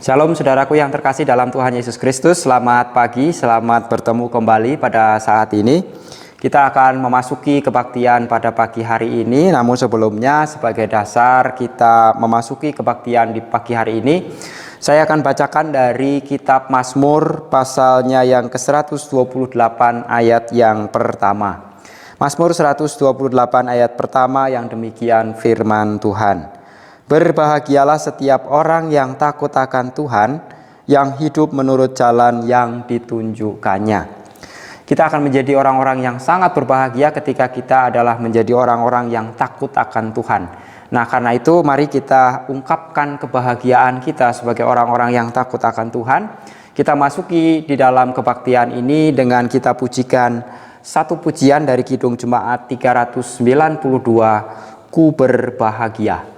Shalom saudaraku yang terkasih dalam Tuhan Yesus Kristus. Selamat pagi, selamat bertemu kembali pada saat ini. Kita akan memasuki kebaktian pada pagi hari ini. Namun sebelumnya sebagai dasar kita memasuki kebaktian di pagi hari ini, saya akan bacakan dari kitab Mazmur pasalnya yang ke-128 ayat yang pertama. Mazmur 128 ayat pertama yang demikian firman Tuhan. Berbahagialah setiap orang yang takut akan Tuhan, yang hidup menurut jalan yang ditunjukkannya. Kita akan menjadi orang-orang yang sangat berbahagia ketika kita adalah menjadi orang-orang yang takut akan Tuhan. Nah, karena itu mari kita ungkapkan kebahagiaan kita sebagai orang-orang yang takut akan Tuhan. Kita masuki di dalam kebaktian ini dengan kita pujikan satu pujian dari Kidung Jemaat 392, Ku Berbahagia.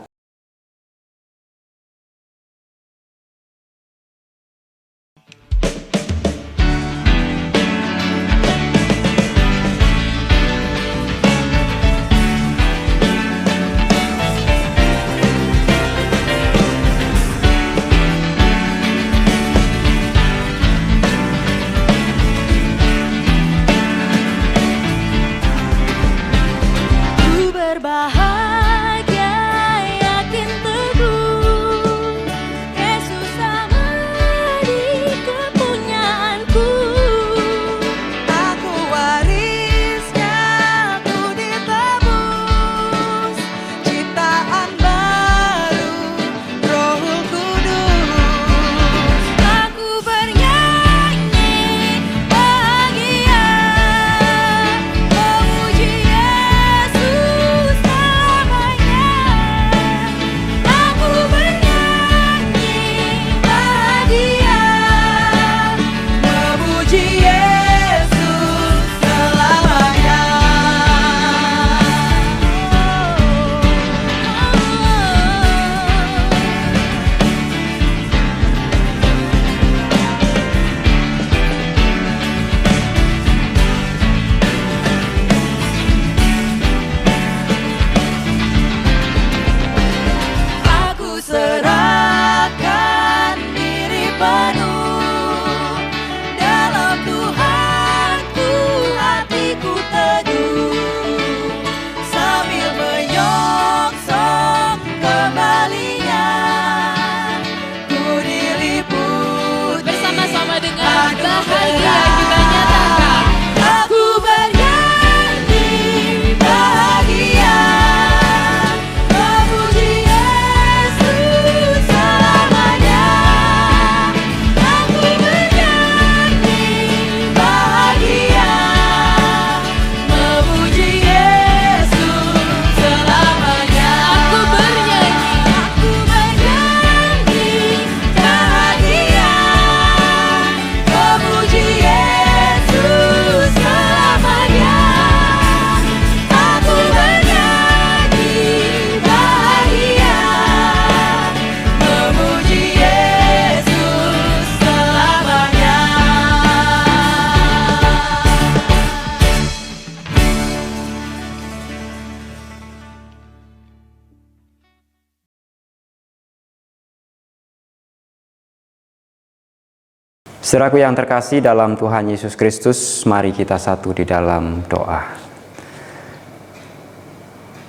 Saudaraku yang terkasih dalam Tuhan Yesus Kristus, mari kita satu di dalam doa.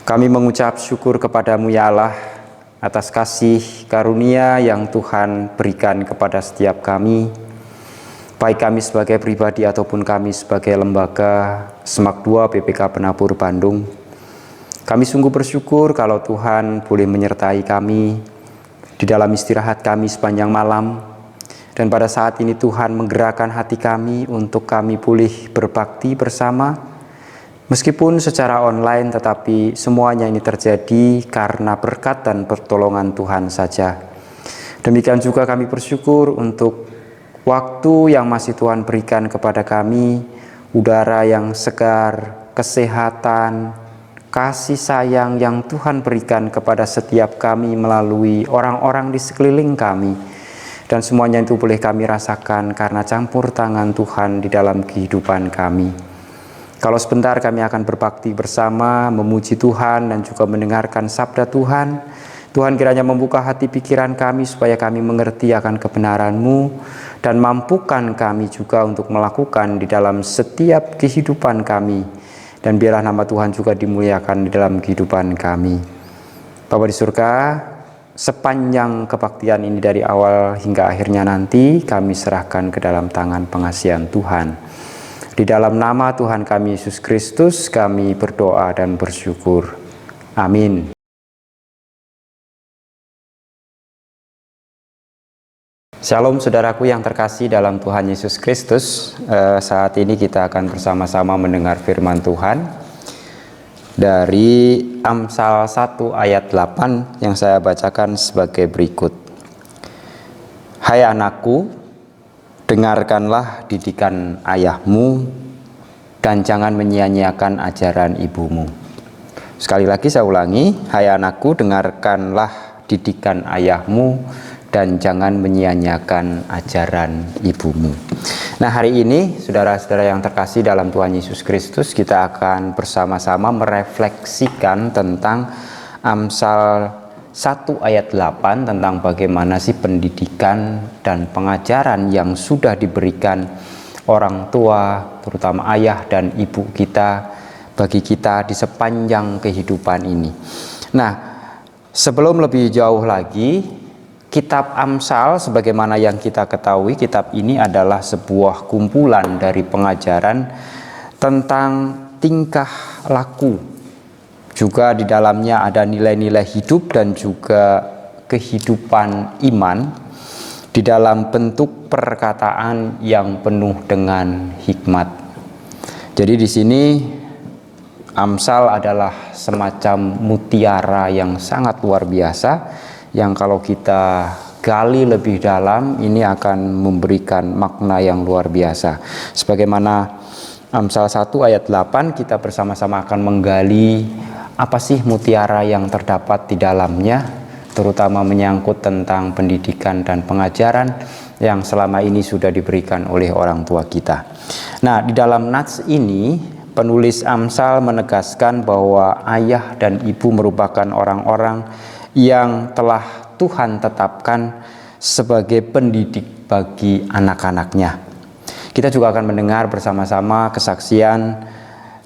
Kami mengucap syukur kepadamu ya Allah atas kasih karunia yang Tuhan berikan kepada setiap kami, baik kami sebagai pribadi ataupun kami sebagai lembaga Semak 2 PPK Penabur Bandung. Kami sungguh bersyukur kalau Tuhan boleh menyertai kami di dalam istirahat kami sepanjang malam. Dan pada saat ini Tuhan menggerakkan hati kami untuk kami boleh berbakti bersama. Meskipun secara online, tetapi semuanya ini terjadi karena berkat dan pertolongan Tuhan saja. Demikian juga kami bersyukur untuk waktu yang masih Tuhan berikan kepada kami, udara yang segar, kesehatan, kasih sayang yang Tuhan berikan kepada setiap kami melalui orang-orang di sekeliling kami. Dan semuanya itu boleh kami rasakan karena campur tangan Tuhan di dalam kehidupan kami. Kalau sebentar kami akan berbakti bersama, memuji Tuhan dan juga mendengarkan sabda Tuhan, Tuhan kiranya membuka hati pikiran kami supaya kami mengerti akan kebenaran-Mu dan mampukan kami juga untuk melakukan di dalam setiap kehidupan kami. Dan biarlah nama Tuhan juga dimuliakan di dalam kehidupan kami. Bapa di surga, sepanjang kebaktian ini dari awal hingga akhirnya nanti kami serahkan ke dalam tangan pengasihan Tuhan. Di dalam nama Tuhan kami Yesus Kristus kami berdoa dan bersyukur. Amin. Shalom saudaraku yang terkasih dalam Tuhan Yesus Kristus. Saat ini kita akan bersama-sama mendengar firman Tuhan dari Amsal 1 ayat 8 yang saya bacakan sebagai berikut. Hai anakku, dengarkanlah didikan ayahmu dan jangan menyia-nyiakan ajaran ibumu. Sekali lagi saya ulangi, hai anakku, dengarkanlah didikan ayahmu dan jangan menyia-nyiakan ajaran ibumu. Nah, hari ini saudara-saudara yang terkasih dalam Tuhan Yesus Kristus, kita akan bersama-sama merefleksikan tentang Amsal 1 ayat 8 tentang bagaimana sih pendidikan dan pengajaran yang sudah diberikan orang tua, terutama ayah dan ibu kita, bagi kita di sepanjang kehidupan ini. Nah, sebelum lebih jauh lagi, kitab Amsal sebagaimana yang kita ketahui, kitab ini adalah sebuah kumpulan dari pengajaran tentang tingkah laku. Juga di dalamnya ada nilai-nilai hidup dan juga kehidupan iman di dalam bentuk perkataan yang penuh dengan hikmat. Jadi di sini Amsal adalah semacam mutiara yang sangat luar biasa yang kalau kita gali lebih dalam ini akan memberikan makna yang luar biasa. Sebagaimana Amsal 1 ayat 8 kita bersama-sama akan menggali apa sih mutiara yang terdapat di dalamnya, terutama menyangkut tentang pendidikan dan pengajaran yang selama ini sudah diberikan oleh orang tua kita. Nah, di dalam nats ini penulis Amsal menegaskan bahwa ayah dan ibu merupakan orang-orang yang telah Tuhan tetapkan sebagai pendidik bagi anak-anaknya. Kita juga akan mendengar bersama-sama kesaksian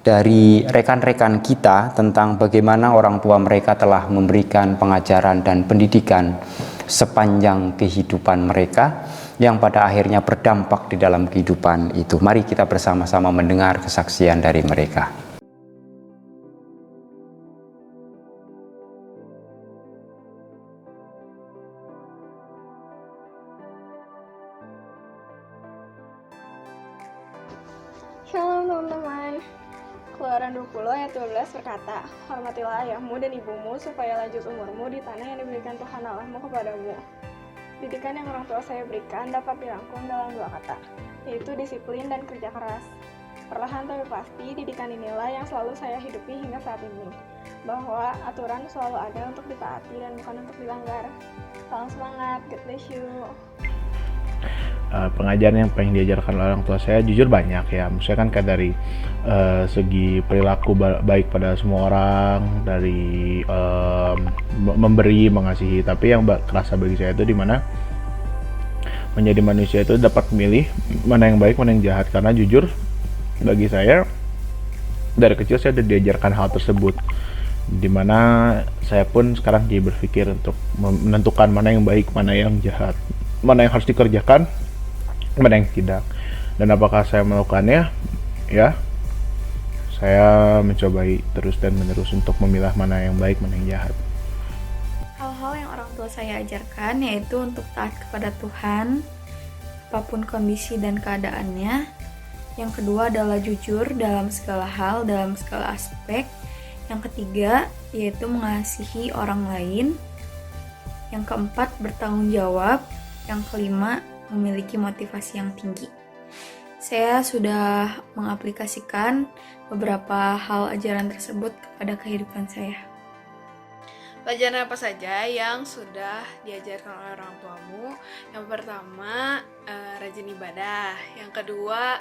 dari rekan-rekan kita tentang bagaimana orang tua mereka telah memberikan pengajaran dan pendidikan sepanjang kehidupan mereka yang pada akhirnya berdampak di dalam kehidupan itu. Mari kita bersama-sama mendengar kesaksian dari mereka. Shalom teman-teman. Keluaran 20 ayat 12 berkata, hormatilah ayahmu dan ibumu supaya lanjut umurmu di tanah yang diberikan Tuhan Allahmu kepadamu. Didikan yang orang tua saya berikan dapat dirangkum dalam 2 kata, yaitu disiplin dan kerja keras. Perlahan tapi pasti, didikan inilah yang selalu saya hidupi hingga saat ini, bahwa aturan selalu ada untuk ditaati dan bukan untuk dilanggar. Salam semangat, God bless you. Pengajaran yang pengen diajarkan oleh orang tua saya jujur banyak ya, maksudnya kan kayak dari segi perilaku baik pada semua orang, dari memberi, mengasihi, tapi yang kerasa bagi saya itu dimana menjadi manusia itu dapat memilih mana yang baik, mana yang jahat, karena jujur bagi saya dari kecil saya sudah diajarkan hal tersebut, dimana saya pun sekarang jadi berpikir untuk menentukan mana yang baik, mana yang jahat, mana yang harus dikerjakan, mana yang tidak, dan apakah saya melakukannya. Ya, saya mencobai terus dan menerus untuk memilah mana yang baik, mana yang jahat. Hal-hal yang orang tua saya ajarkan yaitu untuk taat kepada Tuhan apapun kondisi dan keadaannya. Yang kedua adalah jujur dalam segala hal, dalam segala aspek. Yang ketiga yaitu mengasihi orang lain. Yang keempat bertanggung jawab. Yang kelima memiliki motivasi yang tinggi. Saya sudah mengaplikasikan beberapa hal ajaran tersebut kepada kehidupan saya. Pelajaran apa saja yang sudah diajarkan oleh orang tuamu? Yang pertama, rajin ibadah. Yang kedua,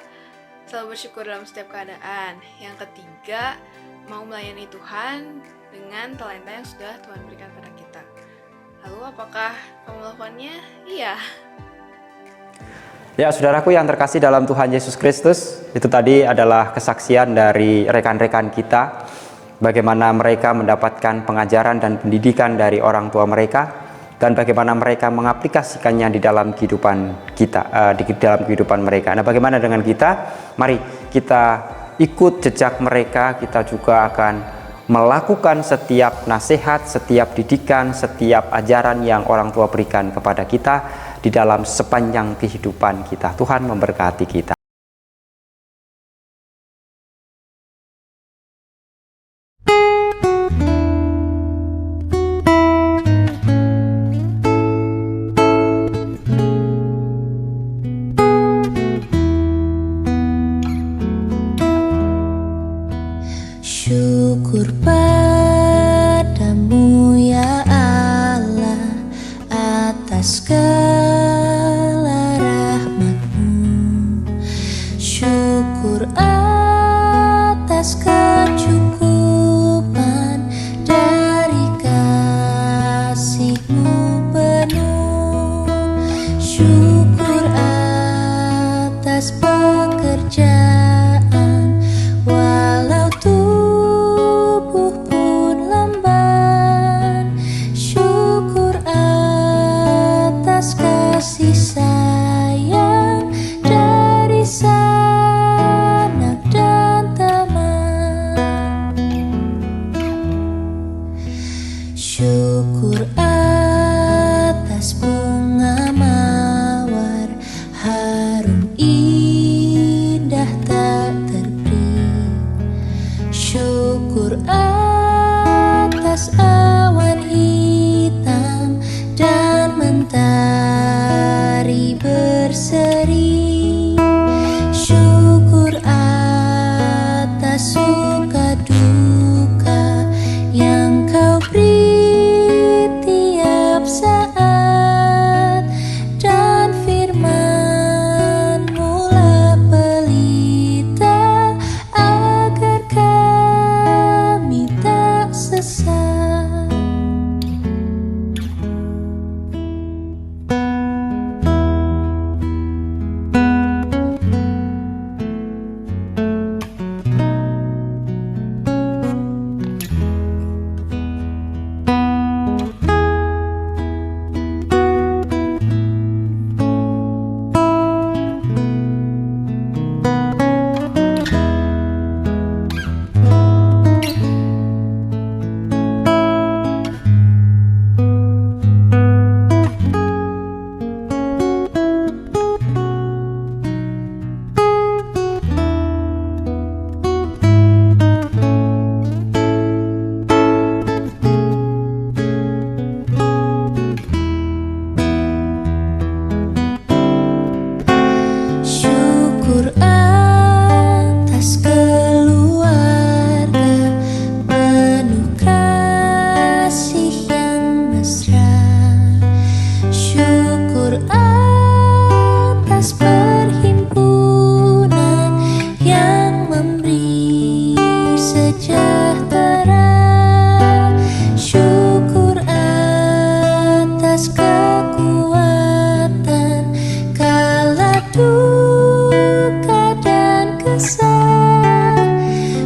selalu bersyukur dalam setiap keadaan. Yang ketiga, mau melayani Tuhan dengan talenta yang sudah Tuhan berikan pada kita. apakah kamu melakukannya? Iya. Ya, saudaraku yang terkasih dalam Tuhan Yesus Kristus, itu tadi adalah kesaksian dari rekan-rekan kita, bagaimana mereka mendapatkan pengajaran dan pendidikan dari orang tua mereka, dan bagaimana mereka mengaplikasikannya di dalam kehidupan kita, di dalam kehidupan mereka. Nah, bagaimana dengan kita? Mari kita ikut jejak mereka, kita juga akan melakukan setiap nasihat, setiap didikan, setiap ajaran yang orang tua berikan kepada kita di dalam sepanjang kehidupan kita. Tuhan memberkati kita. Syukur padamu ya Allah atas segala rahmat-Mu. Syukur atas kecukupan dari kasih-Mu penuh. Syukur atas pekerjaan walau tubuh pun lamban. Syukur atas kasih sayang dari sanak dan teman. Syukur atas bunga mawar harum indah tak terberi. Syukur atas awan hitam dan mentari berseri. Syukur atas suka duka yang Kau beri tiap saat, dan firman-Mu lah pelita agar kami tak sesat. Syukur atas keluarga penuh kasih yang mesra. Syukur atas perhimpunan yang memberi sejahtera. Syukur atas kekuatan kala duka dan kesal.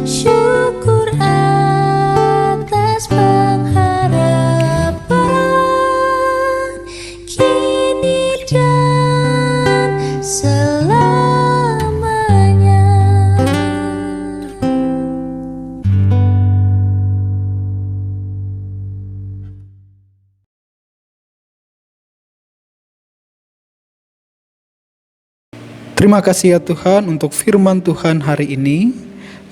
Syukur atas pengharapan kini dan selamanya. Terima kasih ya Tuhan untuk firman Tuhan hari ini.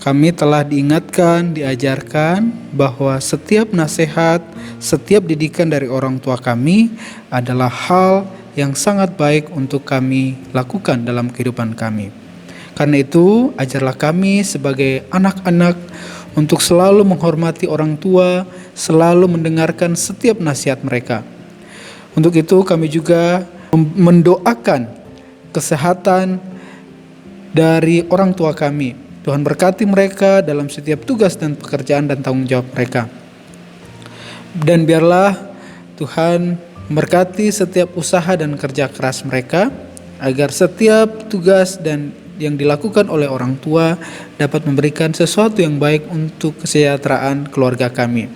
Kami telah diingatkan, diajarkan bahwa setiap nasihat, setiap didikan dari orang tua kami adalah hal yang sangat baik untuk kami lakukan dalam kehidupan kami. Karena itu, ajarlah kami sebagai anak-anak untuk selalu menghormati orang tua, selalu mendengarkan setiap nasihat mereka. Untuk itu kami juga mendoakan kesehatan dari orang tua kami. Tuhan berkati mereka dalam setiap tugas dan pekerjaan dan tanggung jawab mereka. Dan biarlah Tuhan Memberkati setiap usaha dan kerja keras mereka, agar setiap tugas dan yang dilakukan oleh orang tua dapat memberikan sesuatu yang baik untuk kesejahteraan keluarga kami.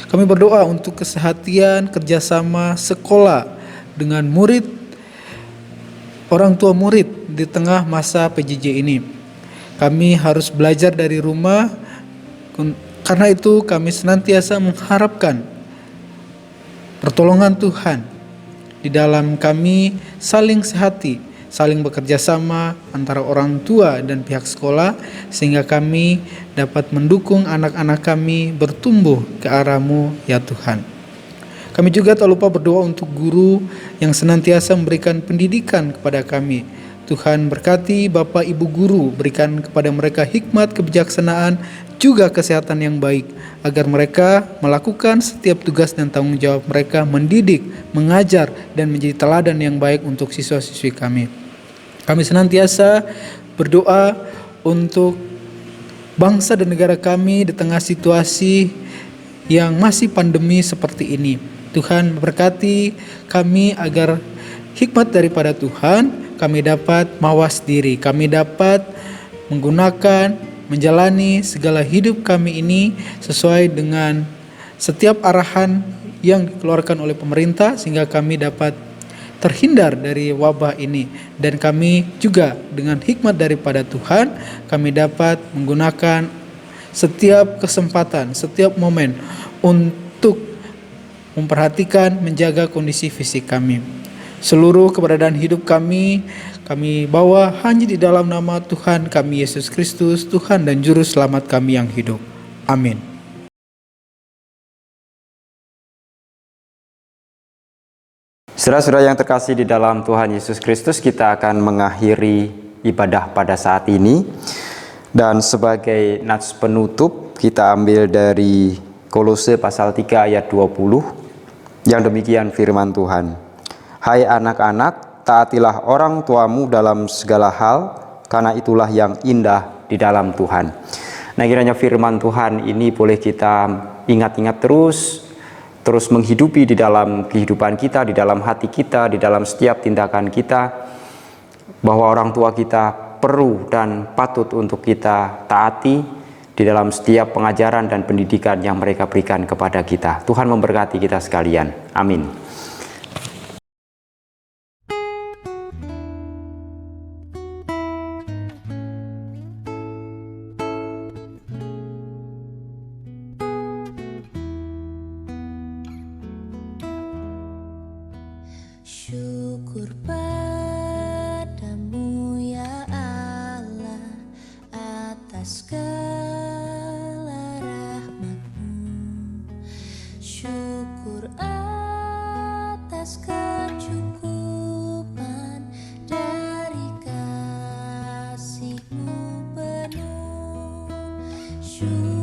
Kami berdoa untuk kesehatan, kerjasama sekolah dengan murid, orang tua murid di tengah masa PJJ ini. Kami harus belajar dari rumah, karena itu kami senantiasa mengharapkan pertolongan Tuhan di dalam kami saling sehati, saling bekerja sama antara orang tua dan pihak sekolah, sehingga kami dapat mendukung anak-anak kami bertumbuh ke arah-Mu ya Tuhan. Kami juga tak lupa berdoa untuk guru yang senantiasa memberikan pendidikan kepada kami. Tuhan berkati Bapak Ibu guru, berikan kepada mereka hikmat, kebijaksanaan, juga kesehatan yang baik, agar mereka melakukan setiap tugas dan tanggung jawab mereka, mendidik, mengajar, dan menjadi teladan yang baik untuk siswa-siswi kami. Kami senantiasa berdoa untuk bangsa dan negara kami di tengah situasi yang masih pandemi seperti ini. Tuhan berkati kami agar hikmat daripada Tuhan, kami dapat mawas diri, kami dapat menggunakan, menjalani segala hidup kami ini sesuai dengan setiap arahan yang dikeluarkan oleh pemerintah, sehingga kami dapat terhindar dari wabah ini. Dan kami juga dengan hikmat daripada Tuhan, kami dapat menggunakan setiap kesempatan, setiap momen untuk memperhatikan, menjaga kondisi fisik kami. Seluruh keberadaan hidup kami bawa hanya di dalam nama Tuhan kami Yesus Kristus, Tuhan dan Juru Selamat kami yang hidup. Amin. Saudara-saudara yang terkasih di dalam Tuhan Yesus Kristus, kita akan mengakhiri ibadah pada saat ini. Dan sebagai nats penutup, kita ambil dari Kolose pasal 3 ayat 20, yang demikian firman Tuhan. Hai anak-anak, taatilah orang tuamu dalam segala hal, karena itulah yang indah di dalam Tuhan. Nah, kiranya firman Tuhan ini boleh kita ingat-ingat terus menghidupi di dalam kehidupan kita, di dalam hati kita, di dalam setiap tindakan kita, bahwa orang tua kita perlu dan patut untuk kita taati di dalam setiap pengajaran dan pendidikan yang mereka berikan kepada kita. Tuhan memberkati kita sekalian. Amin. Syukur padamu ya Allah atas segala rahmat-Mu. Syukur atas kecukupan dari kasih-Mu penuh. Syukur